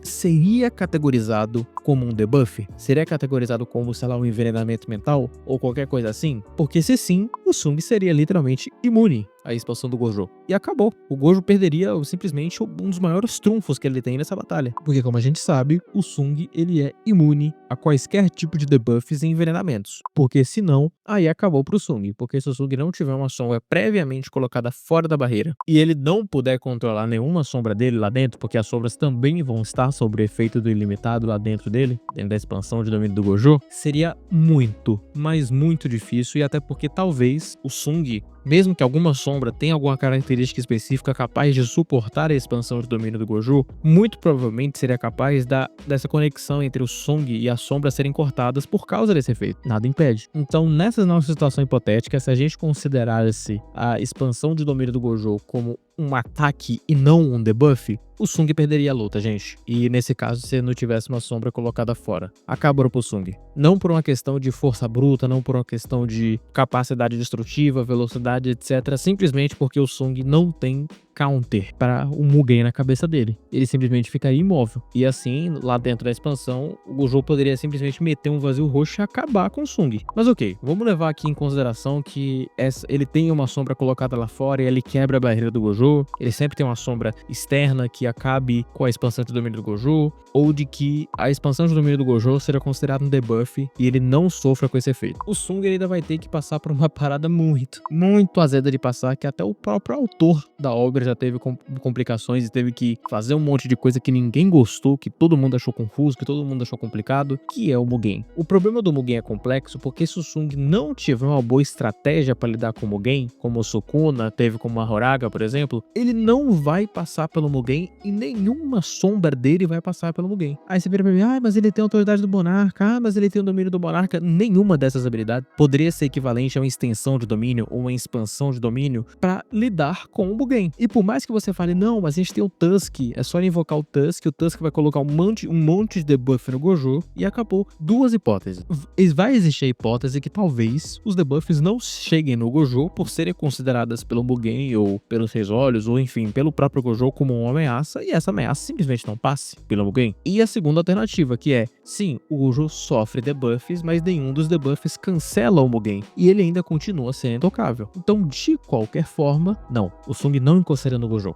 seria categorizado como um debuff? Seria categorizado como, sei lá, um envenenamento mental? Ou qualquer coisa assim? Porque se sim, o Sung seria literalmente imune à expansão do Gojo. E acabou. O Gojo perderia simplesmente um dos maiores trunfos que ele tem nessa batalha. Porque como a gente sabe, o Sung ele é imune a quaisquer tipo de debuffs e envenenamentos. Porque senão, aí acabou pro Sung. Porque se o Sung não tiver uma sombra previamente colocada fora da barreira e ele não puder controlar nenhuma sombra dele lá dentro, porque as sombras também vão estar sob o efeito do ilimitado lá dentro dele, dentro da expansão de domínio do Gojo, seria muito, mas muito difícil. E até porque talvez o Sung, mesmo que alguma sombra tenha alguma característica específica capaz de suportar a expansão de domínio do Gojo, muito provavelmente seria capaz dessa conexão entre o Sung e a sombra serem cortadas por causa desse efeito. Nada impede. Então, nessa nossa situação hipotética, se a gente considerasse a expansão de domínio do Gojo como um ataque e não um debuff, o Sung perderia a luta, gente. E nesse caso, se não tivesse uma sombra colocada fora. Acabou pro Sung. Não por uma questão de força bruta, não por uma questão de capacidade destrutiva, velocidade, etc. Simplesmente porque o Sung não tem counter para o Mugen na cabeça dele. Ele simplesmente fica imóvel. E assim, lá dentro da expansão, o Gojo poderia simplesmente meter um vazio roxo e acabar com o Sung. Mas ok, vamos levar aqui em consideração que ele tem uma sombra colocada lá fora e ele quebra a barreira do Gojo. Ele sempre tem uma sombra externa que acabe com a expansão de domínio do Gojo, ou de que a expansão de domínio do Gojo seja considerada um debuff e ele não sofra com esse efeito. O Sung ainda vai ter que passar por uma parada muito azeda de passar, que até o próprio autor da obra já teve complicações e teve que fazer um monte de coisa que ninguém gostou, que todo mundo achou confuso, que todo mundo achou complicado, que é o Mugen. O problema do Mugen é complexo porque se o Sung não tiver uma boa estratégia para lidar com o Mugen, como o Sukuna teve com o Mahoraga, por exemplo, ele não vai passar pelo Mugen e nenhuma sombra dele vai passar pelo Mugen. Aí você vira pra mim, mas ele tem a autoridade do Monarca, mas ele tem o domínio do Monarca. Nenhuma dessas habilidades poderia ser equivalente a uma extensão de domínio ou uma expansão de domínio para lidar com o Mugen. E por mais que você fale, não, mas a gente tem o Tusk, é só invocar o Tusk vai colocar um monte de debuff no Gojo e acabou. Duas hipóteses. Vai existir a hipótese que talvez os debuffs não cheguem no Gojo por serem consideradas pelo Mugen ou pelos Seis Olhos, ou enfim, pelo próprio Gojo como uma ameaça, e essa ameaça simplesmente não passe pelo Mugen. E a segunda alternativa, que é, sim, o Gojo sofre debuffs, mas nenhum dos debuffs cancela o Mugen, e ele ainda continua sendo intocável. Então, de qualquer forma, não, o Sung não encostaria no Gojo.